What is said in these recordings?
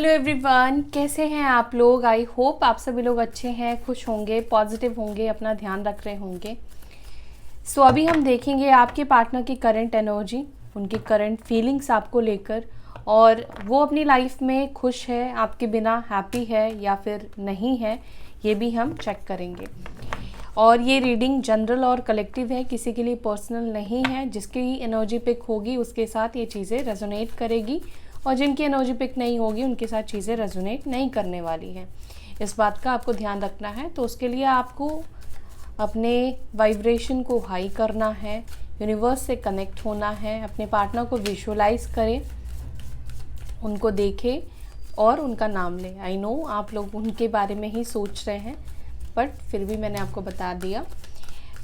Hello everyone, कैसे हैं आप लोग। आई होप आप सभी लोग अच्छे हैं, खुश होंगे, पॉजिटिव होंगे, अपना ध्यान रख रहे होंगे। सो अभी हम देखेंगे आपके पार्टनर की करंट एनर्जी, उनकी करंट फीलिंग्स आपको लेकर, और वो अपनी लाइफ में खुश है, आपके बिना हैप्पी है या फिर नहीं है, ये भी हम चेक करेंगे। और ये रीडिंग जनरल और कलेक्टिव है, किसी के लिए पर्सनल नहीं है। जिसकी एनर्जी पिक होगी उसके साथ ये चीज़ें रेजोनेट करेगी, और जिनकी एनर्जी पिक नहीं होगी उनके साथ चीज़ें रेजोनेट नहीं करने वाली हैं। इस बात का आपको ध्यान रखना है। तो उसके लिए आपको अपने वाइब्रेशन को हाई करना है, यूनिवर्स से कनेक्ट होना है, अपने पार्टनर को विजुअलाइज करें, उनको देखें और उनका नाम लें। आई नो आप लोग उनके बारे में ही सोच रहे हैं, बट फिर भी मैंने आपको बता दिया।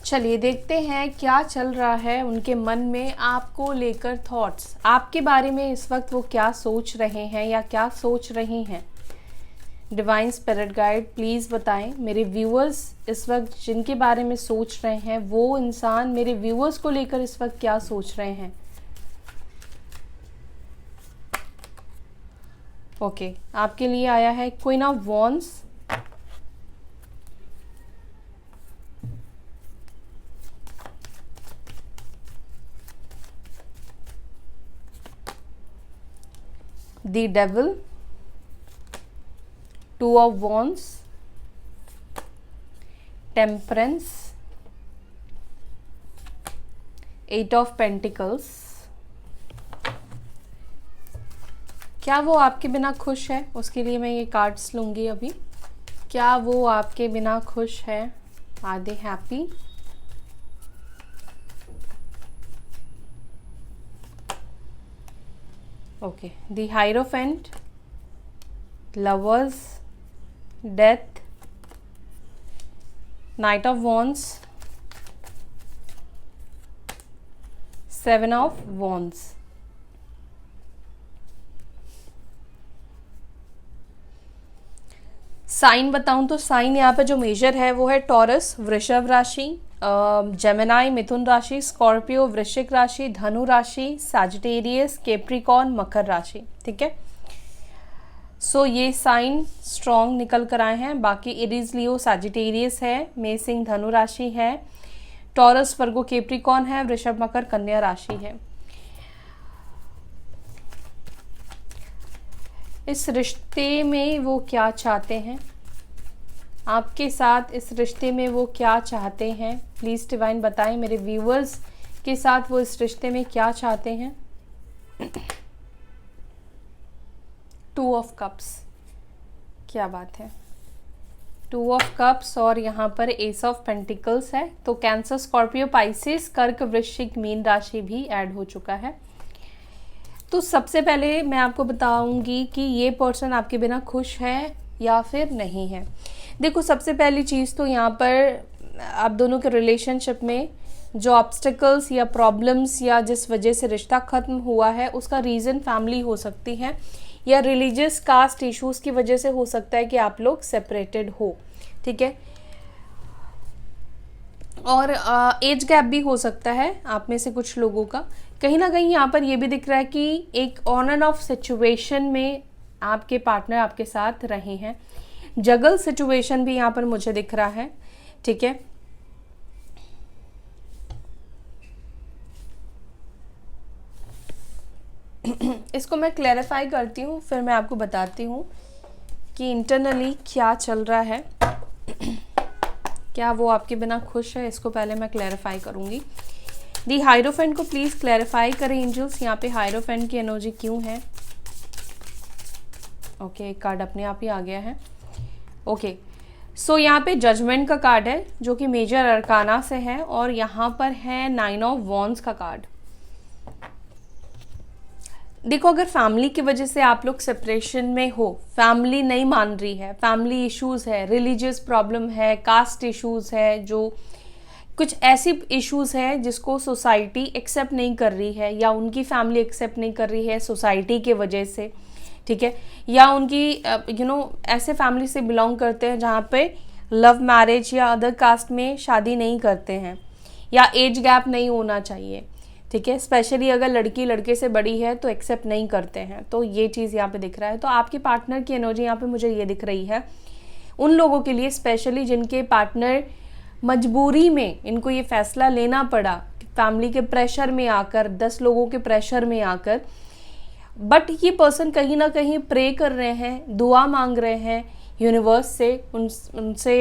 चलिए देखते हैं क्या चल रहा है उनके मन में आपको लेकर, थॉट्स आपके बारे में इस वक्त वो क्या सोच रहे हैं या क्या सोच रही हैं। डिवाइन स्पिरिट गाइड प्लीज़ बताएं मेरे व्यूअर्स इस वक्त जिनके बारे में सोच रहे हैं, वो इंसान मेरे व्यूअर्स को लेकर इस वक्त क्या सोच रहे हैं। ओके, आपके लिए आया है queen of wands, The Devil, Two of Wands, Temperance, Eight of Pentacles। क्या वो आपके बिना खुश है? उसके लिए मैं ये कार्ड्स लूँगी अभी। क्या वो आपके बिना खुश है? Are they happy? Okay, the Hierophant, Lovers, Death, Knight of Wands, Seven of Wands। Sign बताऊं तो साइन यहाँ पे जो मेजर है वो है टॉरस, वृषभ राशि, जेमिनाई मिथुन राशि, स्कॉर्पियो वृश्चिक राशि, धनु राशि, सैजिटेरियस, कैप्रिकॉर्न मकर राशि। ठीक है, सो ये साइन स्ट्रॉन्ग निकल कर आए हैं। बाकी एरीज लियो सैजिटेरियस है, मे सिंह धनु राशि है, टॉरस वर्गो कैप्रिकॉर्न है, वृषभ मकर कन्या राशि है। इस रिश्ते में वो क्या चाहते हैं, आपके साथ इस रिश्ते में वो क्या चाहते हैं, प्लीज़ डिवाइन बताएं मेरे व्यूअर्स के साथ वो इस रिश्ते में क्या चाहते हैं। टू ऑफ कप्स, क्या बात है, टू ऑफ कप्स, और यहाँ पर एस ऑफ पेंटिकल्स है। तो कैंसर, स्कॉर्पियो, पाइसेस, कर्क, वृश्चिक, मीन राशि भी ऐड हो चुका है। तो सबसे पहले मैं आपको बताऊंगी कि ये पर्सन आपके बिना खुश है या फिर नहीं है। देखो, सबसे पहली चीज़ तो यहाँ पर आप दोनों के रिलेशनशिप में जो ऑब्स्टिकल्स या प्रॉब्लम्स या जिस वजह से रिश्ता ख़त्म हुआ है उसका रीज़न फैमिली हो सकती है, या रिलीजियस कास्ट इश्यूज़ की वजह से हो सकता है कि आप लोग सेपरेटेड हो। ठीक है, और एज गैप भी हो सकता है आप में से कुछ लोगों का। कहीं ना कहीं यहाँ पर ये भी दिख रहा है कि एक ऑन एंड ऑफ सिचुएशन में आपके पार्टनर आपके साथ रहे हैं। जगल सिचुएशन भी यहाँ पर मुझे दिख रहा है। ठीक है, इसको मैं क्लैरिफाई करती हूँ, फिर मैं आपको बताती हूँ कि इंटरनली क्या चल रहा है। क्या वो आपके बिना खुश है, इसको पहले मैं क्लैरिफाई करूँगी। दी हायरोफेंट को प्लीज़ क्लैरिफाई करें एंजल्स, यहाँ पे हायरोफेंट की एनर्जी क्यों है। ओके, एक कार्ड अपने आप ही आ गया है। ओके, सो यहाँ पे जजमेंट का कार्ड है जो कि मेजर अरकाना से है, और यहाँ पर है नाइन ऑफ वॉन्ड्स का कार्ड। देखो, अगर फैमिली की वजह से आप लोग सेपरेशन में हो, फैमिली नहीं मान रही है, फैमिली इश्यूज़ है, रिलीजियस प्रॉब्लम है, कास्ट इश्यूज़ है, जो कुछ ऐसी इश्यूज़ है जिसको सोसाइटी एक्सेप्ट नहीं कर रही है, या उनकी फैमिली एक्सेप्ट नहीं कर रही है सोसाइटी के वजह से। ठीक है, या उनकी ऐसे फैमिली से बिलोंग करते हैं जहाँ पे लव मैरिज या अदर कास्ट में शादी नहीं करते हैं, या एज गैप नहीं होना चाहिए। ठीक है। स्पेशली अगर लड़की लड़के से बड़ी है तो एक्सेप्ट नहीं करते हैं, तो ये चीज़ यहाँ पे दिख रहा है। तो आपके पार्टनर की एनर्जी यहाँ पे मुझे ये दिख रही है उन लोगों के लिए, स्पेशली जिनके पार्टनर मजबूरी में इनको ये फैसला लेना पड़ा, फैमिली के प्रेशर में आकर, 10 लोगों के प्रेशर में आकर, बट ये पर्सन कहीं ना कहीं प्रे कर रहे हैं, दुआ मांग रहे हैं यूनिवर्स से, उनसे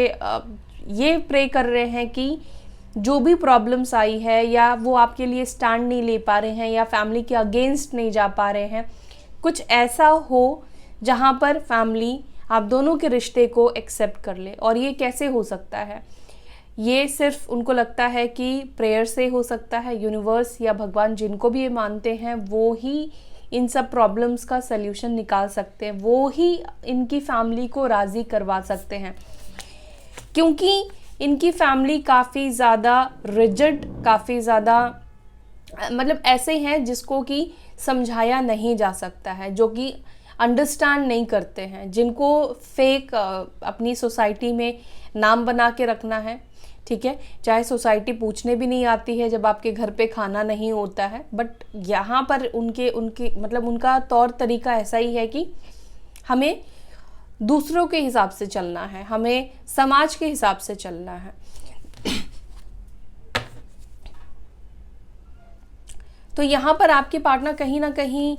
ये प्रे कर रहे हैं कि जो भी प्रॉब्लम्स आई है, या वो आपके लिए स्टैंड नहीं ले पा रहे हैं, या फैमिली के अगेंस्ट नहीं जा पा रहे हैं, कुछ ऐसा हो जहाँ पर फैमिली आप दोनों के रिश्ते को एक्सेप्ट कर ले। और ये कैसे हो सकता है? ये सिर्फ उनको लगता है कि प्रेयर से हो सकता है। यूनिवर्स या भगवान, जिनको भी ये मानते हैं, वो ही इन सब प्रॉब्लम्स का सल्यूशन निकाल सकते हैं, वो ही इनकी फैमिली को राज़ी करवा सकते हैं, क्योंकि इनकी फैमिली काफ़ी ज़्यादा रिजिड, काफ़ी ज़्यादा मतलब ऐसे हैं जिसको कि समझाया नहीं जा सकता है, जो कि अंडरस्टैंड नहीं करते हैं, जिनको फेक अपनी सोसाइटी में नाम बना के रखना है। ठीक है, चाहे सोसाइटी पूछने भी नहीं आती है जब आपके घर पे खाना नहीं होता है, बट यहाँ पर उनके मतलब उनका तौर तरीका ऐसा ही है कि हमें दूसरों के हिसाब से चलना है, हमें समाज के हिसाब से चलना है। तो यहाँ पर आपके पार्टनर कहीं ना कहीं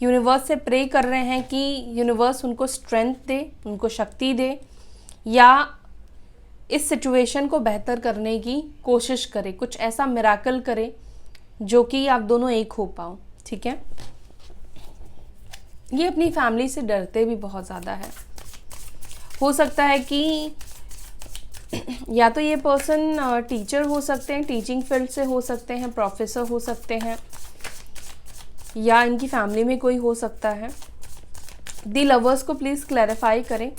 यूनिवर्स से प्रे कर रहे हैं कि यूनिवर्स उनको स्ट्रेंथ दे, उनको शक्ति दे, या इस सिचुएशन को बेहतर करने की कोशिश करे, कुछ ऐसा मिराकल करे जो कि आप दोनों एक हो पाओ। ठीक है, ये अपनी फैमिली से डरते भी बहुत ज़्यादा है। हो सकता है कि या तो ये पर्सन टीचर हो सकते हैं, टीचिंग फील्ड से हो सकते हैं, प्रोफेसर हो सकते हैं, या इनकी फैमिली में कोई हो सकता है। दी लवर्स को प्लीज़ क्लैरिफाई करें।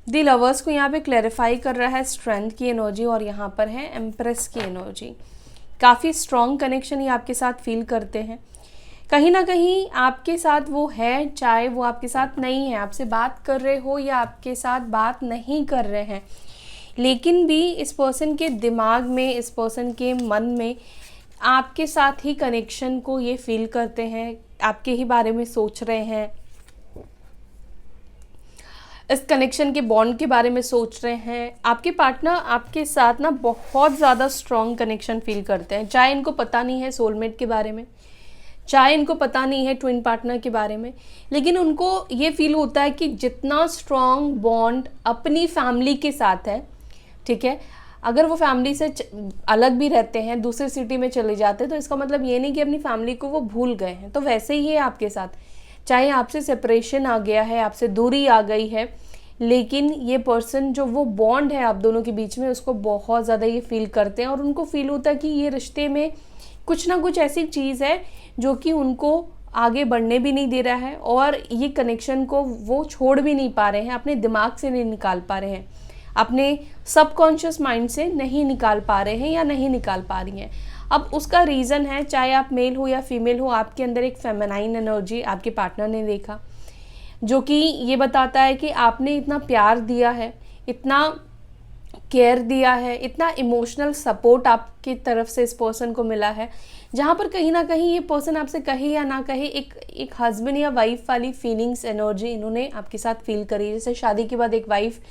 दी लवर्स को यहाँ पे क्लैरिफाई कर रहा है स्ट्रेंथ की एनर्जी, और यहाँ पर है एम्प्रेस की एनर्जी। काफ़ी स्ट्रॉन्ग कनेक्शन ये आपके साथ फील करते हैं। कहीं ना कहीं आपके साथ वो है, चाहे वो आपके साथ नहीं है, आपसे बात कर रहे हो या आपके साथ बात नहीं कर रहे हैं, लेकिन भी इस पर्सन के दिमाग में, इस पर्सन के मन में आपके साथ ही कनेक्शन को ये फील करते हैं, आपके ही बारे में सोच रहे हैं, इस कनेक्शन के बॉन्ड के बारे में सोच रहे हैं। आपके पार्टनर आपके साथ ना बहुत ज़्यादा स्ट्रॉन्ग कनेक्शन फील करते हैं, चाहे इनको पता नहीं है सोलमेट के बारे में, चाहे इनको पता नहीं है ट्विन पार्टनर के बारे में, लेकिन उनको ये फील होता है कि जितना स्ट्रॉन्ग बॉन्ड अपनी फैमिली के साथ है, ठीक है, अगर वो फैमिली से अलग भी रहते हैं, दूसरी सिटी में चले जाते हैं, तो इसका मतलब ये नहीं कि अपनी फैमिली को वो भूल गए हैं। तो वैसे ही है आपके साथ, चाहे आपसे सेपरेशन आ गया है, आपसे दूरी आ गई है, लेकिन ये पर्सन जो वो बॉन्ड है आप दोनों के बीच में, उसको बहुत ज़्यादा ये फील करते हैं, और उनको फील होता है कि ये रिश्ते में कुछ ना कुछ ऐसी चीज़ है जो कि उनको आगे बढ़ने भी नहीं दे रहा है, और ये कनेक्शन को वो छोड़ भी नहीं पा रहे हैं, अपने दिमाग से नहीं निकाल पा रहे हैं, अपने सबकॉन्शियस माइंड से नहीं निकाल पा रहे हैं, या नहीं निकाल पा रही हैं। अब उसका रीज़न है, चाहे आप मेल हो या फीमेल हो, आपके अंदर एक फेमिनाइन एनर्जी आपके पार्टनर ने देखा, जो कि ये बताता है कि आपने इतना प्यार दिया है, इतना केयर दिया है, इतना इमोशनल सपोर्ट आपकी तरफ से इस पर्सन को मिला है, जहाँ पर कहीं ना कहीं ये पर्सन आपसे कहे या ना कहे एक हस्बैंड या वाइफ वाली फीलिंग्स एनर्जी इन्होंने आपके साथ फील करी। जैसे शादी के बाद एक वाइफ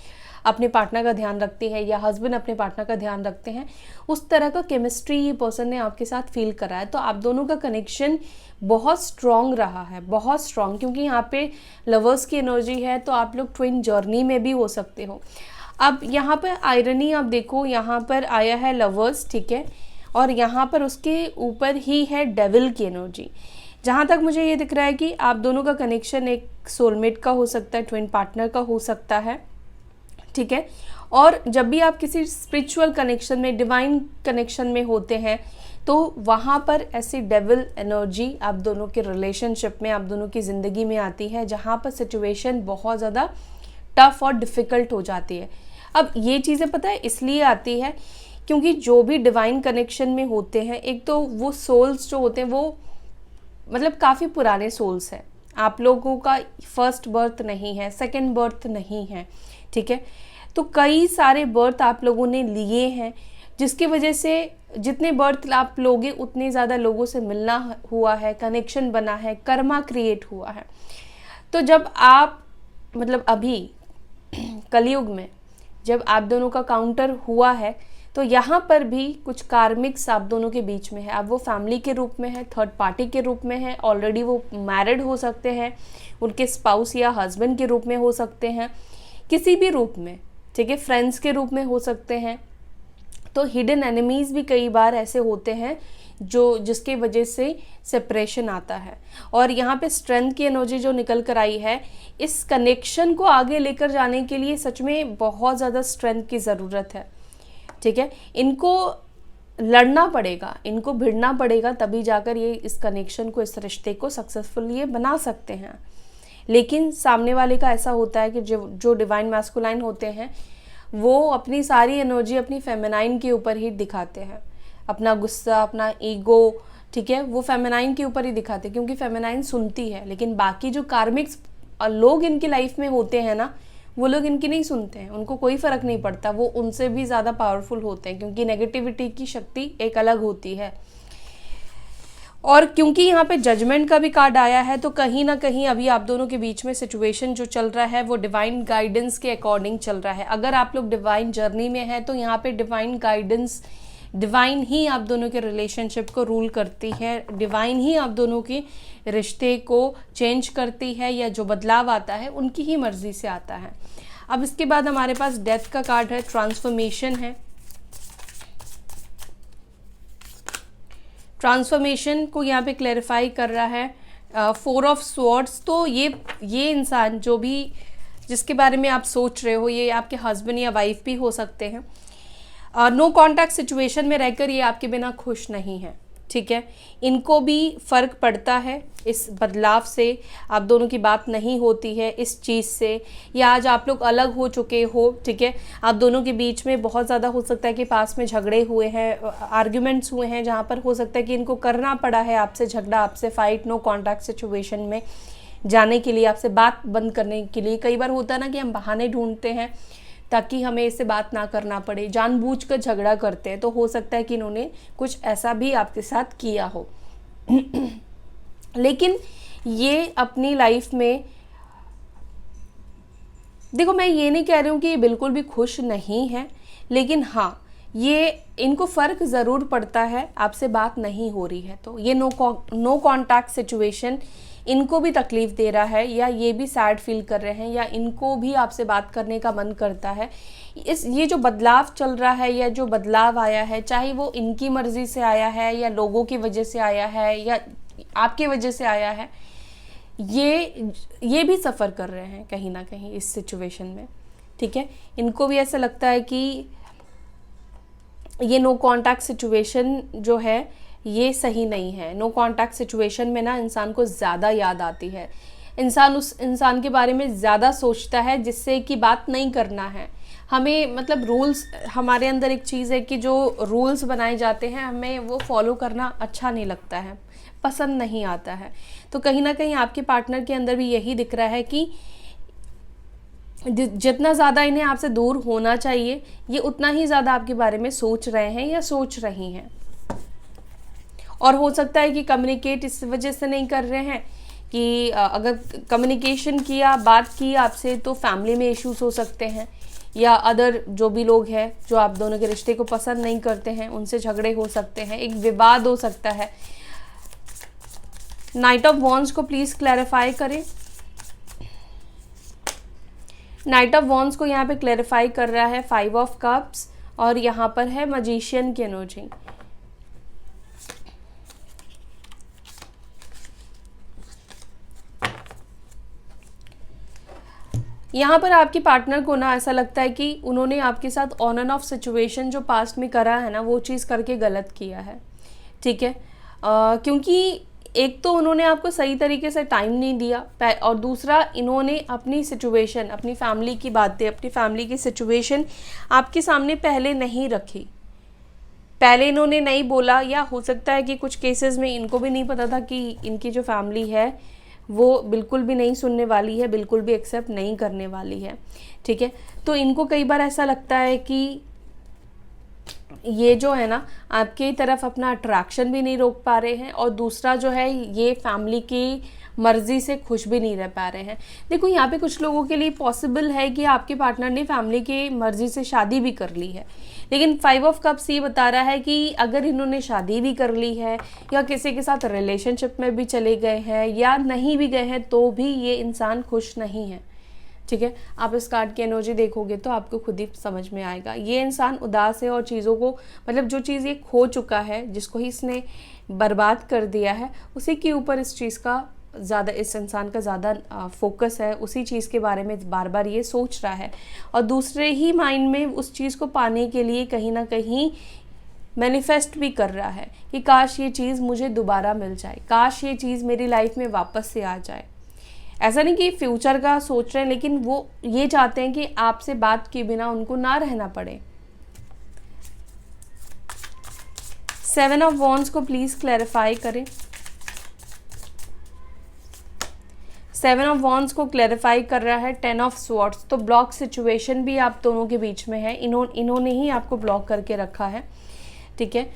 अपने पार्टनर का ध्यान रखती है, या हस्बैंड अपने पार्टनर का ध्यान रखते हैं, उस तरह का केमिस्ट्री ये पर्सन ने आपके साथ फील करा है। तो आप दोनों का कनेक्शन बहुत स्ट्रॉन्ग रहा है, बहुत स्ट्रॉन्ग, क्योंकि यहाँ पे लवर्स की एनर्जी है, तो आप लोग ट्विन जर्नी में भी हो सकते हो। अब यहाँ पर आयरनी आप देखो, यहाँ पर आया है लवर्स, ठीक है, और यहाँ पर उसके ऊपर ही है डेविल की एनर्जी। जहाँ तक मुझे ये दिख रहा है कि आप दोनों का कनेक्शन एक सोलमेट का हो सकता है, ट्विन पार्टनर का हो सकता है, ठीक है। और जब भी आप किसी स्पिरिचुअल कनेक्शन में, डिवाइन कनेक्शन में होते हैं, तो वहाँ पर ऐसी डेविल एनर्जी आप दोनों के रिलेशनशिप में, आप दोनों की ज़िंदगी में आती है, जहाँ पर सिचुएशन बहुत ज़्यादा टफ और डिफ़िकल्ट हो जाती है। अब ये चीज़ें पता है इसलिए आती है क्योंकि जो भी डिवाइन कनेक्शन में होते हैं, एक तो वो सोल्स जो होते हैं वो मतलब काफ़ी पुराने सोल्स हैं, आप लोगों का फर्स्ट बर्थ नहीं है, सेकंड बर्थ नहीं है, ठीक है। तो कई सारे बर्थ आप लोगों ने लिए हैं, जिसकी वजह से जितने बर्थ आप लोगे उतने ज़्यादा लोगों से मिलना हुआ है, कनेक्शन बना है, कर्मा क्रिएट हुआ है। तो जब आप मतलब अभी कलयुग में जब आप दोनों का काउंटर हुआ है तो यहाँ पर भी कुछ कार्मिक्स आप दोनों के बीच में है। अब वो फैमिली के रूप में है, थर्ड पार्टी के रूप में है, ऑलरेडी वो मैरिड हो सकते हैं, उनके स्पाउस या हस्बैंड के रूप में हो सकते हैं, किसी भी रूप में, ठीक है, फ्रेंड्स के रूप में हो सकते हैं। तो हिडन एनिमीज़ भी कई बार ऐसे होते हैं जिसके वजह से सेपरेशन आता है। और यहाँ पे स्ट्रेंथ की एनर्जी जो निकल कर आई है, इस कनेक्शन को आगे लेकर जाने के लिए सच में बहुत ज़्यादा स्ट्रेंथ की ज़रूरत है, ठीक है। इनको लड़ना पड़ेगा, इनको भिड़ना पड़ेगा, तभी जाकर ये इस कनेक्शन को, इस रिश्ते को सक्सेसफुल ये बना सकते हैं। लेकिन सामने वाले का ऐसा होता है कि जो डिवाइन मैस्कुलाइन होते हैं वो अपनी सारी एनर्जी अपनी फेमिनाइन के ऊपर ही दिखाते हैं, अपना गुस्सा, अपना ईगो, ठीक है, वो फेमिनाइन के ऊपर ही दिखाते हैं, क्योंकि फेमिनाइन सुनती है। लेकिन बाकी जो कार्मिक्स लोग इनकी लाइफ में होते हैं ना, वो लोग इनकी नहीं सुनते हैं, उनको कोई फ़र्क नहीं पड़ता, वो उनसे भी ज़्यादा पावरफुल होते हैं, क्योंकि नेगेटिविटी की शक्ति एक अलग होती है। और क्योंकि यहाँ पे जजमेंट का भी कार्ड आया है, तो कहीं ना कहीं अभी आप दोनों के बीच में सिचुएशन जो चल रहा है वो डिवाइन गाइडेंस के अकॉर्डिंग चल रहा है। अगर आप लोग डिवाइन जर्नी में हैं तो यहाँ पे डिवाइन गाइडेंस, डिवाइन ही आप दोनों के रिलेशनशिप को रूल करती है, डिवाइन ही आप दोनों के रिश्ते को चेंज करती है, या जो बदलाव आता है उनकी ही मर्जी से आता है। अब इसके बाद हमारे पास डेथ का कार्ड है, ट्रांसफॉर्मेशन है। ट्रांसफॉर्मेशन को यहाँ पे क्लैरिफाई कर रहा है 4 ऑफ स्वॉर्ड्स। तो ये इंसान जो भी जिसके बारे में आप सोच रहे हो, ये आपके हस्बैंड या वाइफ भी हो सकते हैं। नो कॉन्टैक्ट सिचुएशन में रहकर ये आपके बिना खुश नहीं है, ठीक है। इनको भी फ़र्क पड़ता है इस बदलाव से, आप दोनों की बात नहीं होती है इस चीज़ से, या आज आप लोग अलग हो चुके हो, ठीक है। आप दोनों के बीच में बहुत ज़्यादा हो सकता है कि पास में झगड़े हुए हैं, आर्ग्यूमेंट्स हुए हैं, जहाँ पर हो सकता है कि इनको करना पड़ा है आपसे झगड़ा, आपसे फाइट, नो कॉन्टैक्ट सिचुएशन में जाने के लिए, आपसे बात बंद करने के लिए। कई बार होता है ना कि हम बहाने ढूंढते हैं ताकि हमें इससे बात ना करना पड़े, जानबूझकर झगड़ा करते हैं। तो हो सकता है कि इन्होंने कुछ ऐसा भी आपके साथ किया हो। लेकिन ये अपनी लाइफ में, देखो मैं ये नहीं कह रही हूँ कि ये बिल्कुल भी खुश नहीं है, लेकिन हाँ ये इनको फ़र्क ज़रूर पड़ता है आपसे बात नहीं हो रही है। तो ये नो कॉन्टैक्ट सिचुएशन इनको भी तकलीफ़ दे रहा है, या ये भी सैड फील कर रहे हैं, या इनको भी आपसे बात करने का मन करता है। ये जो बदलाव चल रहा है या जो बदलाव आया है, चाहे वो इनकी मर्ज़ी से आया है या लोगों की वजह से आया है या आपके वजह से आया है, ये भी सफ़र कर रहे हैं कहीं ना कहीं इस सिचुएशन में, ठीक है। इनको भी ऐसा लगता है कि ये नो कॉन्टैक्ट सिचुएशन जो है ये सही नहीं है। नो कॉन्टैक्ट सिचुएशन में ना इंसान को ज़्यादा याद आती है, इंसान उस इंसान के बारे में ज़्यादा सोचता है जिससे कि बात नहीं करना है हमें। मतलब रूल्स, हमारे अंदर एक चीज़ है कि जो रूल्स बनाए जाते हैं हमें वो फॉलो करना अच्छा नहीं लगता है, पसंद नहीं आता है। तो कहीं ना कहीं आपके पार्टनर के अंदर भी यही दिख रहा है कि जितना ज़्यादा इन्हें आपसे दूर होना चाहिए, ये उतना ही ज़्यादा आपके बारे में सोच रहे हैं या सोच रही हैं। और हो सकता है कि कम्युनिकेट इस वजह से नहीं कर रहे हैं कि अगर कम्युनिकेशन किया, बात की आपसे, तो फैमिली में इश्यूज हो सकते हैं, या अदर जो भी लोग हैं जो आप दोनों के रिश्ते को पसंद नहीं करते हैं उनसे झगड़े हो सकते हैं, एक विवाद हो सकता है। नाइट ऑफ वॉन्ड्स को प्लीज़ क्लैरिफाई करें। नाइट ऑफ वॉन्ड्स को यहाँ पे क्लैरिफाई कर रहा है 5 ऑफ कप्स, और यहाँ पर है मैजिशियन की एनर्जी। यहाँ पर आपके पार्टनर को ना ऐसा लगता है कि उन्होंने आपके साथ ऑन एंड ऑफ सिचुएशन जो पास्ट में करा है ना, वो चीज़ करके गलत किया है, ठीक है। क्योंकि एक तो उन्होंने आपको सही तरीके से टाइम नहीं दिया, और दूसरा इन्होंने अपनी सिचुएशन, अपनी फैमिली की बातें, अपनी फैमिली की सिचुएशन आपके सामने पहले नहीं रखी, पहले इन्होंने नहीं बोला, या हो सकता है कि कुछ केसेस में इनको भी नहीं पता था कि इनकी जो फैमिली है वो बिल्कुल भी नहीं सुनने वाली है, बिल्कुल भी एक्सेप्ट नहीं करने वाली है, ठीक है। तो इनको कई बार ऐसा लगता है कि ये जो है ना आपकी तरफ अपना अट्रैक्शन भी नहीं रोक पा रहे हैं, और दूसरा जो है ये फैमिली की मर्जी से खुश भी नहीं रह पा रहे हैं। देखो यहाँ पे कुछ लोगों के लिए पॉसिबल है कि आपके पार्टनर ने फैमिली की मर्जी से शादी भी कर ली है, लेकिन 5 ऑफ कप्स ये बता रहा है कि अगर इन्होंने शादी भी कर ली है या किसी के साथ रिलेशनशिप में भी चले गए हैं या नहीं भी गए हैं, तो भी ये इंसान खुश नहीं है। ठीक है, आप इस कार्ड की एनर्जी देखोगे तो आपको खुद ही समझ में आएगा। ये इंसान उदास है और चीज़ों को, मतलब जो चीज़ ये खो चुका है, जिसको ही इसने बर्बाद कर दिया है, उसी के ऊपर इस चीज़ का ज़्यादा, इस इंसान का ज़्यादा फोकस है, उसी चीज़ के बारे में बार बार ये सोच रहा है, और दूसरे ही माइंड में उस चीज़ को पाने के लिए कहीं ना कहीं मैनिफेस्ट भी कर रहा है कि काश ये चीज़ मुझे दोबारा मिल जाए, काश ये चीज़ मेरी लाइफ में वापस से आ जाए। ऐसा नहीं कि फ्यूचर का सोच रहे हैं, लेकिन वो ये चाहते हैं कि आपसे बात किए बिना उनको ना रहना पड़े। 7 ऑफ वॉन्ड्स को प्लीज़ क्लैरिफाई करें। 7 ऑफ वॉन्ड्स को क्लैरिफाई कर रहा है 10 ऑफ स्वॉर्ड्स। तो ब्लॉक सिचुएशन भी आप दोनों के बीच में है, इन्होंने ही आपको ब्लॉक करके रखा है। ठीक है,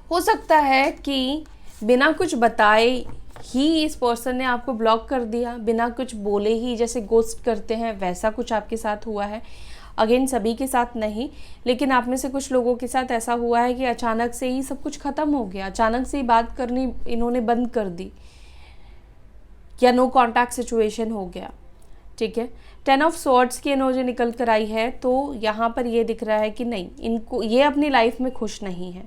हो सकता है कि बिना कुछ बताए ही इस पर्सन ने आपको ब्लॉक कर दिया, बिना कुछ बोले ही, जैसे गोस्ट करते हैं वैसा कुछ आपके साथ हुआ है। अगेन सभी के साथ नहीं, लेकिन आप में से कुछ लोगों के साथ ऐसा हुआ है कि अचानक से ही सब कुछ ख़त्म हो गया, अचानक से ही बात करनी इन्होंने बंद कर दी, या नो कॉन्टैक्ट सिचुएशन हो गया। ठीक है, 10 ऑफ स्वॉर्ड्स की एनर्जी निकल कर आई है, तो यहाँ पर ये दिख रहा है कि नहीं, इनको, ये अपनी लाइफ में खुश नहीं है।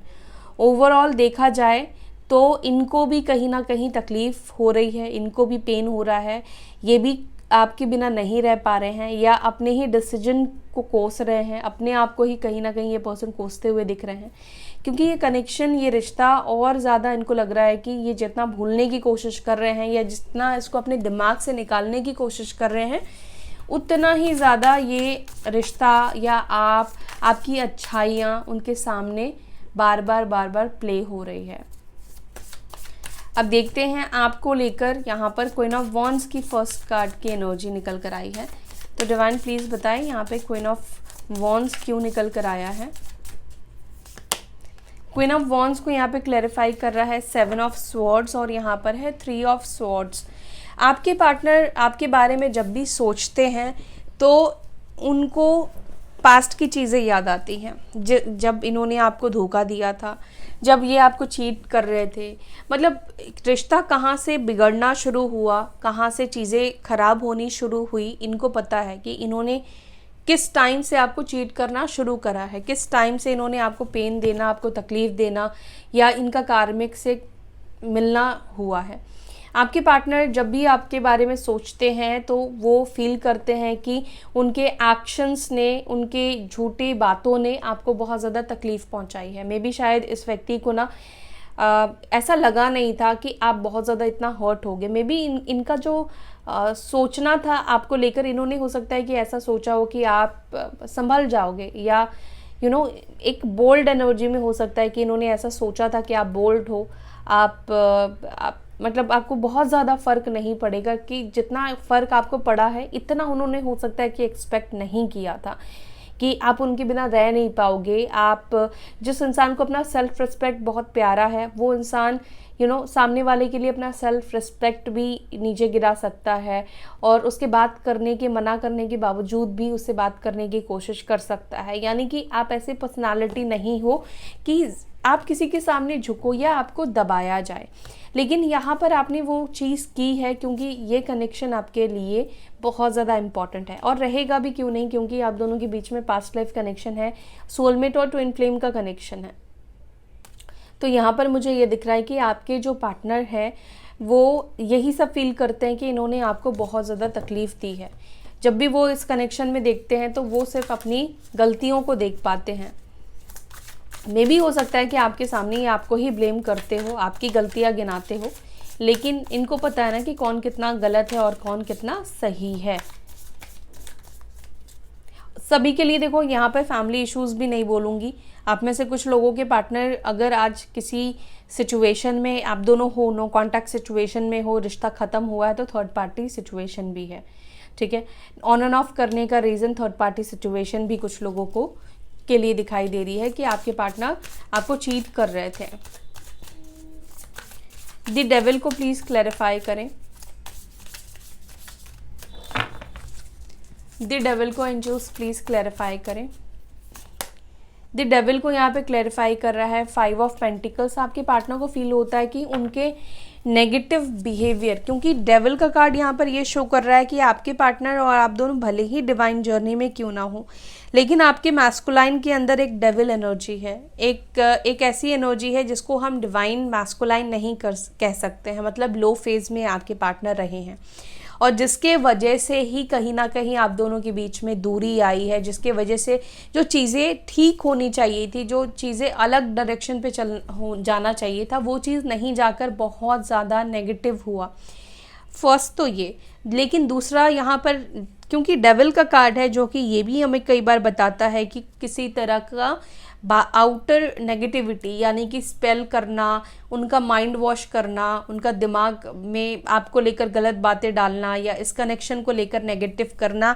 ओवरऑल देखा जाए तो इनको भी कहीं ना कहीं तकलीफ़ हो रही है, इनको भी पेन हो रहा है, ये भी आपके बिना नहीं रह पा रहे हैं, या अपने ही डिसीजन को कोस रहे हैं, अपने आप को ही कहीं ना कहीं ये पर्सन कोसते हुए दिख रहे हैं, क्योंकि ये कनेक्शन, ये रिश्ता और ज़्यादा इनको लग रहा है कि ये जितना भूलने की कोशिश कर रहे हैं या जितना इसको अपने दिमाग से निकालने की कोशिश कर रहे हैं, उतना ही ज़्यादा ये रिश्ता या आपकी अच्छाइयाँ उनके सामने बार बार प्ले हो रही है। अब देखते हैं आपको लेकर यहाँ पर क्वीन ऑफ वॉन्ड्स की फर्स्ट कार्ड की एनर्जी निकल कर आई है। तो डिवाइन प्लीज़ बताएं यहाँ पे क्वीन ऑफ वॉन्ड्स क्यों निकल कर आया है। क्वीन ऑफ वॉन्ड्स को यहाँ पे क्लैरिफाई कर रहा है 7 ऑफ स्वॉर्ड्स, और यहाँ पर है 3 ऑफ स्वॉर्ड्स। आपके पार्टनर आपके बारे में जब भी सोचते हैं तो उनको पास्ट की चीज़ें याद आती हैं, जब इन्होंने आपको धोखा दिया था, जब ये आपको चीट कर रहे थे, मतलब रिश्ता कहाँ से बिगड़ना शुरू हुआ, कहाँ से चीज़ें ख़राब होनी शुरू हुई, इनको पता है कि इन्होंने किस टाइम से आपको चीट करना शुरू करा है, किस टाइम से इन्होंने आपको पेन देना, आपको तकलीफ़ देना, या इनका कार्मिक से मिलना हुआ है। आपके पार्टनर जब भी आपके बारे में सोचते हैं तो वो फील करते हैं कि उनके एक्शंस ने, उनके झूठी बातों ने आपको बहुत ज़्यादा तकलीफ़ पहुंचाई है। मे बी शायद इस व्यक्ति को ना ऐसा लगा नहीं था कि आप बहुत ज़्यादा इतना हर्ट होगे। मे बी इनका जो सोचना था आपको लेकर, इन्होंने हो सकता है कि ऐसा सोचा हो कि आप संभल जाओगे, या एक बोल्ड एनर्जी में हो सकता है कि इन्होंने ऐसा सोचा था कि आप बोल्ड हो, आप मतलब आपको बहुत ज़्यादा फ़र्क नहीं पड़ेगा, कि जितना फ़र्क आपको पड़ा है इतना उन्होंने हो सकता है कि एक्सपेक्ट नहीं किया था कि आप उनके बिना रह नहीं पाओगे। आप जिस इंसान को अपना सेल्फ रिस्पेक्ट बहुत प्यारा है, वो इंसान सामने वाले के लिए अपना सेल्फ रिस्पेक्ट भी नीचे गिरा सकता है, और उसके बात करने के, मना करने के बावजूद भी उससे बात करने की कोशिश कर सकता है। यानी कि आप ऐसे पर्सनालिटी नहीं हो कि आप किसी के सामने झुको या आपको दबाया जाए, लेकिन यहाँ पर आपने वो चीज़ की है क्योंकि ये कनेक्शन आपके लिए बहुत ज़्यादा इम्पॉर्टेंट है, और रहेगा भी क्यों नहीं, क्योंकि आप दोनों के बीच में पास्ट लाइफ कनेक्शन है, सोलमेट और ट्विन फ्लेम का कनेक्शन है। तो यहाँ पर मुझे ये दिख रहा है कि आपके जो पार्टनर है वो यही सब फील करते हैं कि इन्होंने आपको बहुत ज़्यादा तकलीफ़ दी है। जब भी वो इस कनेक्शन में देखते हैं तो वो सिर्फ अपनी गलतियों को देख पाते हैं। मे भी हो सकता है कि आपके सामने ही आपको ही ब्लेम करते हो, आपकी गलतियां गिनाते हो, लेकिन इनको पता है ना कि कौन कितना गलत है और कौन कितना सही है। सभी के लिए देखो यहाँ पर फैमिली इश्यूज भी नहीं बोलूँगी। आप में से कुछ लोगों के पार्टनर अगर आज किसी सिचुएशन में आप दोनों हो, नो कॉन्टैक्ट सिचुएशन में हो, रिश्ता ख़त्म हुआ है, तो थर्ड पार्टी सिचुएशन भी है, ठीक है। ऑन एंड ऑफ करने का रीज़न थर्ड पार्टी सिचुएशन भी कुछ लोगों को के लिए दिखाई दे रही है कि आपके पार्टनर आपको चीट कर रहे थे। द डेविल को प्लीज़ क्लैरिफाई करें। द डेविल को एंजल्स प्लीज़ क्लैरिफाई करें। द डेविल को यहाँ पे क्लैरिफाई कर रहा है 5 ऑफ पेंटिकल्स। आपके पार्टनर को फील होता है कि उनके नेगेटिव बिहेवियर, क्योंकि डेविल का कार्ड यहाँ पर ये शो कर रहा है कि आपके पार्टनर और आप दोनों भले ही डिवाइन जर्नी में क्यों ना हो, लेकिन आपके मैस्कुलाइन के अंदर एक डेविल एनर्जी है, एक ऐसी एनर्जी है जिसको हम डिवाइन मैस्कुलाइन नहीं कह सकते हैं, मतलब लो फेज में आपके पार्टनर रहे हैं, और जिसके वजह से ही कहीं ना कहीं आप दोनों के बीच में दूरी आई है, जिसके वजह से जो चीज़ें ठीक होनी चाहिए थी, जो चीज़ें अलग डायरेक्शन पे जाना चाहिए था, वो चीज़ नहीं जाकर बहुत ज़्यादा नेगेटिव हुआ। फर्स्ट तो ये, लेकिन दूसरा यहाँ पर क्योंकि डेविल का कार्ड है जो कि ये भी हमें कई बार बताता है कि किसी तरह का आउटर नेगेटिविटी, यानी कि स्पेल करना, उनका माइंड वॉश करना, उनका दिमाग में आपको लेकर गलत बातें डालना या इस कनेक्शन को लेकर नेगेटिव करना,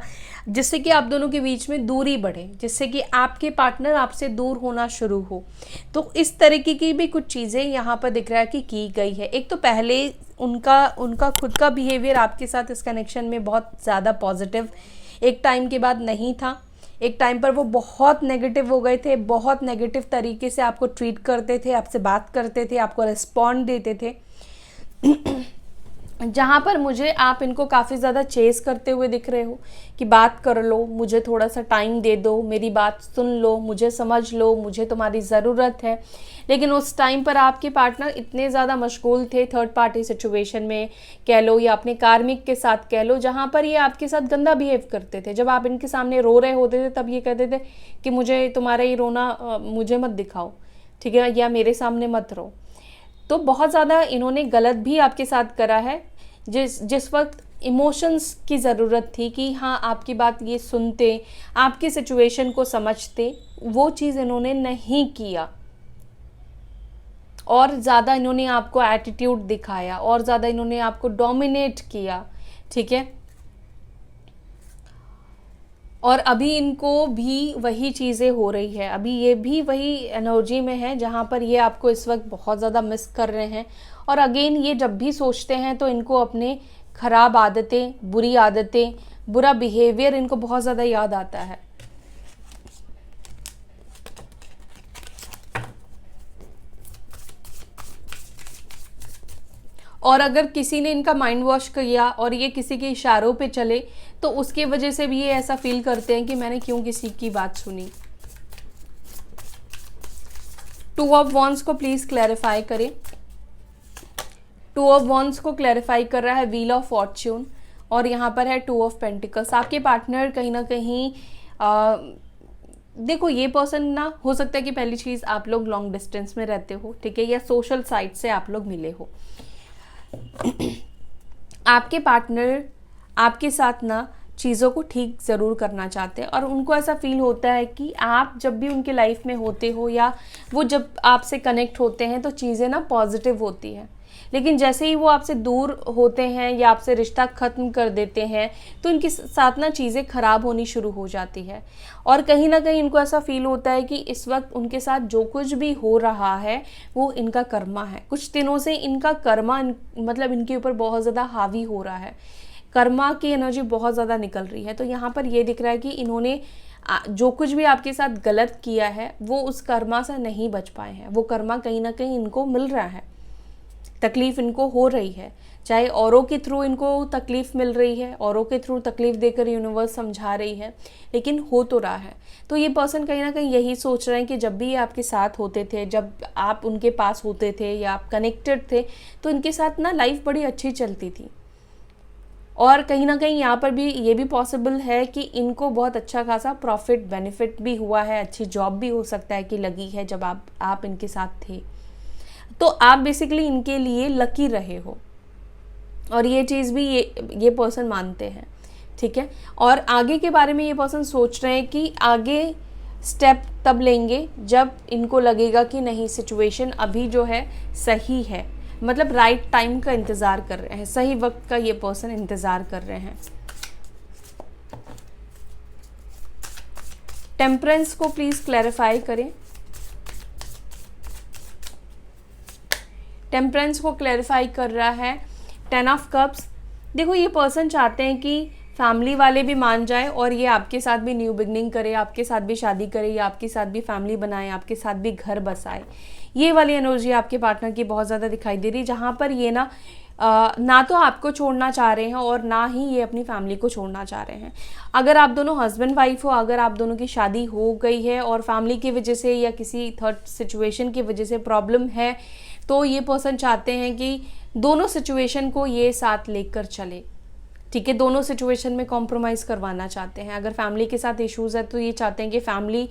जिससे कि आप दोनों के बीच में दूरी बढ़े, जिससे कि आपके पार्टनर आपसे दूर होना शुरू हो। तो इस तरीके की भी कुछ चीज़ें यहाँ पर दिख रहा है कि की गई है। एक तो पहले उनका खुद का बिहेवियर आपके साथ इस कनेक्शन में बहुत ज़्यादा पॉजिटिव एक टाइम के बाद नहीं था। एक टाइम पर वो बहुत नेगेटिव हो गए थे, बहुत नेगेटिव तरीके से आपको ट्रीट करते थे, आपसे बात करते थे, आपको रिस्पॉन्ड देते थे, जहाँ पर मुझे आप इनको काफ़ी ज़्यादा चेस करते हुए दिख रहे हो कि बात कर लो, मुझे थोड़ा सा टाइम दे दो, मेरी बात सुन लो, मुझे समझ लो, मुझे तुम्हारी ज़रूरत है। लेकिन उस टाइम पर आपके पार्टनर इतने ज़्यादा मशगूल थे थर्ड पार्टी सिचुएशन में कह लो या अपने कार्मिक के साथ कह लो, जहाँ पर ये आपके साथ गंदा बिहेव करते थे। जब आप इनके सामने रो रहे होते थे तब ये कहते थे कि मुझे तुम्हारा ये रोना मुझे मत दिखाओ, ठीक है, या मेरे सामने मत रो। तो बहुत ज़्यादा इन्होंने गलत भी आपके साथ करा है। जिस वक्त इमोशंस की ज़रूरत थी कि हाँ आपकी बात ये सुनते, आपकी सिचुएशन को समझते, वो चीज़ इन्होंने नहीं किया, और ज़्यादा इन्होंने आपको एटीट्यूड दिखाया, और ज़्यादा इन्होंने आपको डोमिनेट किया, ठीक है। और अभी इनको भी वही चीज़ें हो रही है, अभी ये भी वही एनर्जी में है जहाँ पर ये आपको इस वक्त बहुत ज़्यादा मिस कर रहे हैं। और अगेन ये जब भी सोचते हैं तो इनको अपने ख़राब आदतें, बुरी आदतें, बुरा बिहेवियर इनको बहुत ज़्यादा याद आता है। और अगर किसी ने इनका माइंड वॉश किया और ये किसी के इशारों पे चले तो उसके वजह से भी ये ऐसा फील करते हैं कि मैंने क्यों किसी की बात सुनी। 2 ऑफ वॉन्ड्स को प्लीज़ क्लैरिफाई करें। 2 ऑफ वॉन्ड्स को क्लैरिफाई कर रहा है व्हील ऑफ फॉर्च्यून, और यहाँ पर है 2 ऑफ पेंटिकल्स। आपके पार्टनर कहीं ना कहीं देखो ये पर्सन ना, हो सकता है कि पहली चीज़ आप लोग लॉन्ग डिस्टेंस में रहते हो, ठीक है, या सोशल साइट से आप लोग मिले हो। आपके पार्टनर आपके साथ ना चीज़ों को ठीक ज़रूर करना चाहते हैं, और उनको ऐसा फील होता है कि आप जब भी उनके लाइफ में होते हो या वो जब आपसे कनेक्ट होते हैं तो चीज़ें ना पॉजिटिव होती हैं। लेकिन जैसे ही वो आपसे दूर होते हैं या आपसे रिश्ता ख़त्म कर देते हैं तो इनके साथ ना चीज़ें ख़राब होनी शुरू हो जाती है, और कहीं ना कहीं इनको ऐसा फील होता है कि इस वक्त उनके साथ जो कुछ भी हो रहा है वो इनका कर्मा है। कुछ दिनों से इनका कर्मा मतलब इनके ऊपर बहुत ज़्यादा हावी हो रहा है, कर्मा की एनर्जी बहुत ज़्यादा निकल रही है। तो यहाँ पर ये दिख रहा है कि इन्होंने जो कुछ भी आपके साथ गलत किया है वो उस कर्मा से नहीं बच पाए हैं। वो कर्मा कहीं ना कहीं इनको मिल रहा है, तकलीफ़ इनको हो रही है, चाहे औरों के थ्रू इनको तकलीफ़ मिल रही है, औरों के थ्रू तकलीफ़ देकर यूनिवर्स समझा रही है, लेकिन हो तो रहा है। तो ये पर्सन कहीं ना कहीं यही सोच रहे हैं कि जब भी ये आपके साथ होते थे, जब आप उनके पास होते थे या आप कनेक्टेड थे, तो इनके साथ ना लाइफ बड़ी अच्छी चलती थी। और कहीं ना कहीं यहाँ पर भी ये भी पॉसिबल है कि इनको बहुत अच्छा खासा प्रॉफिट बेनिफिट भी हुआ है, अच्छी जॉब भी हो सकता है कि लगी है जब आप इनके साथ थे। तो आप बेसिकली इनके लिए लकी रहे हो, और ये चीज़ भी ये पर्सन मानते हैं, ठीक है। और आगे के बारे में ये पर्सन सोच रहे हैं कि आगे स्टेप तब लेंगे जब इनको लगेगा कि नहीं, सिचुएशन अभी जो है सही है, मतलब राइट टाइम का इंतज़ार कर रहे हैं, सही वक्त का ये पर्सन इंतज़ार कर रहे हैं। टेम्परेंस को प्लीज़ क्लैरिफाई करें। टेम्परेंस को क्लैरिफाई कर रहा है 10 ऑफ कप्स। देखो, ये पर्सन चाहते हैं कि फैमिली वाले भी मान जाए और ये आपके साथ भी न्यू बिगनिंग करे, आपके साथ भी शादी करे, या आपके साथ भी फैमिली बनाए, आपके साथ भी घर बसाए। ये वाली एनर्जी आपके पार्टनर की बहुत ज़्यादा दिखाई दे रही, जहाँ पर ये ना तो आपको छोड़ना चाह रहे हैं और ना ही ये अपनी फैमिली को छोड़ना चाह रहे हैं। अगर आप दोनों हस्बैंड वाइफ हो, अगर आप दोनों की शादी हो गई है और फैमिली की वजह से या किसी थर्ड सिचुएशन की वजह से प्रॉब्लम है, तो ये पर्सन चाहते हैं कि दोनों सिचुएशन को ये साथ लेकर चले। ठीक है, दोनों सिचुएशन में कॉम्प्रोमाइज़ करवाना चाहते हैं। अगर फैमिली के साथ इश्यूज़ है तो ये चाहते हैं कि फैमिली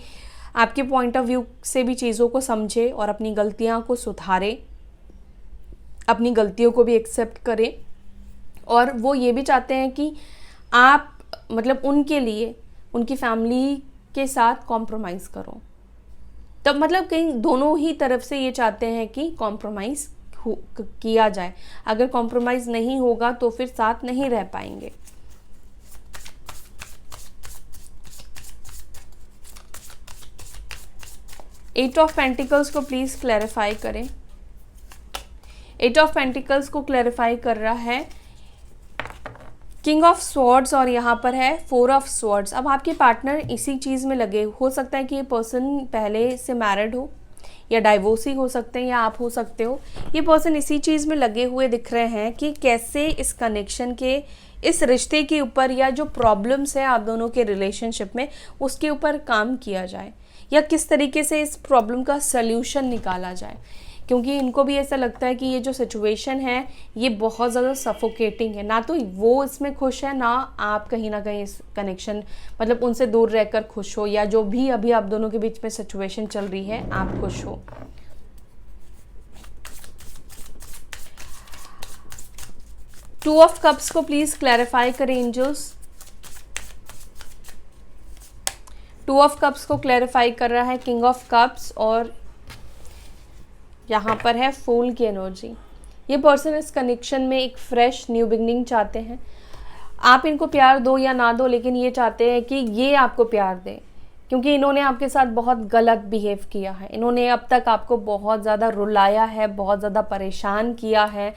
आपके पॉइंट ऑफ व्यू से भी चीज़ों को समझे और अपनी गलतियां को सुधारे, अपनी गलतियों को भी एक्सेप्ट करे। और वो ये भी चाहते हैं कि आप मतलब उनके लिए उनकी फैमिली के साथ कॉम्प्रोमाइज़ करो। तब मतलब कहीं दोनों ही तरफ से ये चाहते हैं कि कॉम्प्रोमाइज़ किया जाए। अगर कॉम्प्रोमाइज़ नहीं होगा तो फिर साथ नहीं रह पाएंगे। एट ऑफ पेंटिकल्स को प्लीज क्लैरिफाई करें। एट ऑफ पेंटिकल्स को क्लैरिफाई कर रहा है किंग ऑफ स्वॉर्ड्स और यहाँ पर है 4 ऑफ स्वॉर्ड्स। अब आपके पार्टनर इसी चीज़ में लगे, हो सकता है कि ये पर्सन पहले से मैरिड हो या डाइवोर्सी हो सकते हैं या आप हो सकते हो। ये पर्सन इसी चीज़ में लगे हुए दिख रहे हैं कि कैसे इस कनेक्शन के, इस रिश्ते के ऊपर या जो प्रॉब्लम्स है आप दोनों के रिलेशनशिप में, उसके ऊपर काम किया जाए या किस तरीके से इस प्रॉब्लम का सल्यूशन निकाला जाए। क्योंकि इनको भी ऐसा लगता है कि ये जो सिचुएशन है ये बहुत ज़्यादा सफोकेटिंग है। ना तो वो इसमें खुश है, ना आप कहीं ना कहीं इस कनेक्शन मतलब उनसे दूर रहकर खुश हो, या जो भी अभी आप दोनों के बीच में सिचुएशन चल रही है आप खुश हो। टू ऑफ कप्स को प्लीज क्लैरिफाई करें एंजल्स। टू ऑफ कप्स को क्लैरिफाई कर रहा है किंग ऑफ कप्स और यहाँ पर है फूल की एनर्जी। ये पर्सन इस कनेक्शन में एक फ्रेश न्यू बिगनिंग चाहते हैं। आप इनको प्यार दो या ना दो, लेकिन ये चाहते हैं कि ये आपको प्यार दें, क्योंकि इन्होंने आपके साथ बहुत गलत बिहेव किया है। इन्होंने अब तक आपको बहुत ज़्यादा रुलाया है, बहुत ज़्यादा परेशान किया है,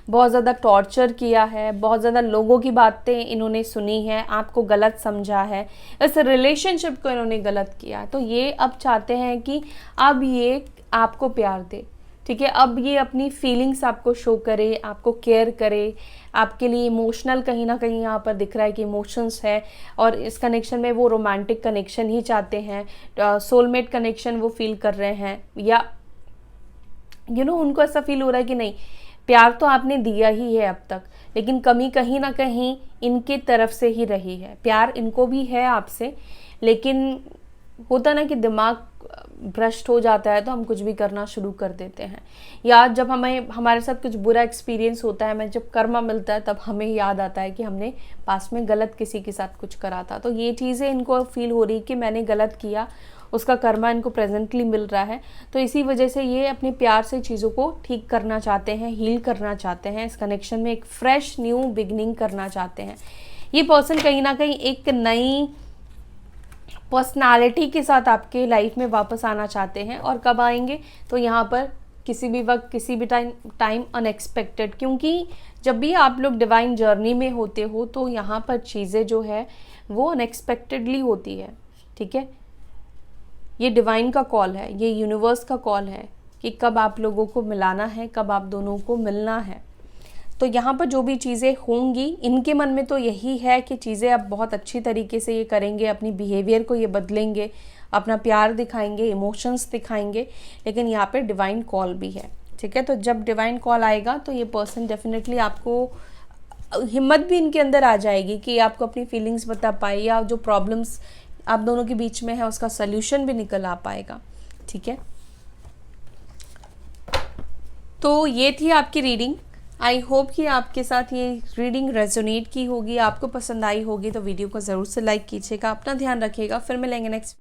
बहुत ज़्यादा टॉर्चर किया है, बहुत ज़्यादा लोगों की बातें इन्होंने सुनी है, आपको गलत समझा है, इस रिलेशनशिप को इन्होंने गलत किया है। तो ये अब चाहते हैं कि अब ये आपको प्यार दे। ठीक है, अब ये अपनी फीलिंग्स आपको शो करे, आपको केयर करे, आपके लिए इमोशनल कहीं ना कहीं यहाँ पर दिख रहा है कि इमोशंस है। और इस कनेक्शन में वो रोमांटिक कनेक्शन ही चाहते हैं, सोलमेट कनेक्शन वो फील कर रहे हैं, या उनको ऐसा फील हो रहा है कि नहीं, प्यार तो आपने दिया ही है अब तक, लेकिन कमी कहीं ना कहीं इनके तरफ से ही रही है। प्यार इनको भी है आपसे, लेकिन होता ना कि दिमाग भ्रष्ट हो जाता है तो हम कुछ भी करना शुरू कर देते हैं, या जब हमारे साथ कुछ बुरा एक्सपीरियंस होता है, हमें जब कर्मा मिलता है तब हमें याद आता है कि हमने पास में गलत किसी के साथ कुछ करा था। तो ये चीज़ें इनको फील हो रही कि मैंने गलत किया, उसका कर्मा इनको प्रेजेंटली मिल रहा है। तो इसी वजह से ये अपने प्यार से चीज़ों को ठीक करना चाहते हैं, हील करना चाहते हैं, इस कनेक्शन में एक फ्रेश न्यू बिगनिंग करना चाहते हैं। ये पर्सन कहीं ना कहीं एक नई पर्सनालिटी के साथ आपके लाइफ में वापस आना चाहते हैं। और कब आएंगे, तो यहाँ पर किसी भी वक्त, किसी भी टाइम अनएक्सपेक्टेड, क्योंकि जब भी आप लोग डिवाइन जर्नी में होते हो तो यहाँ पर चीज़ें जो है वो अनएक्सपेक्टेडली होती है। ठीक है, ये डिवाइन का कॉल है, ये यूनिवर्स का कॉल है कि कब आप लोगों को मिलाना है, कब आप दोनों को मिलना है। तो यहाँ पर जो भी चीज़ें होंगी, इनके मन में तो यही है कि चीज़ें अब बहुत अच्छी तरीके से ये करेंगे, अपनी बिहेवियर को ये बदलेंगे, अपना प्यार दिखाएंगे, इमोशंस दिखाएंगे, लेकिन यहाँ पे डिवाइन कॉल भी है। ठीक है, तो जब डिवाइन कॉल आएगा तो ये पर्सन डेफिनेटली, आपको हिम्मत भी इनके अंदर आ जाएगी कि आपको अपनी फीलिंग्स बता पाए, या जो प्रॉब्लम्स आप दोनों के बीच में है उसका सल्यूशन भी निकल आ पाएगा। ठीक है, तो ये थी आपकी रीडिंग। आई होप कि आपके साथ ये रीडिंग रेजोनेट की होगी, आपको पसंद आई होगी तो वीडियो को ज़रूर से लाइक कीजिएगा। अपना ध्यान रखिएगा, फिर मिलेंगे नेक्स्ट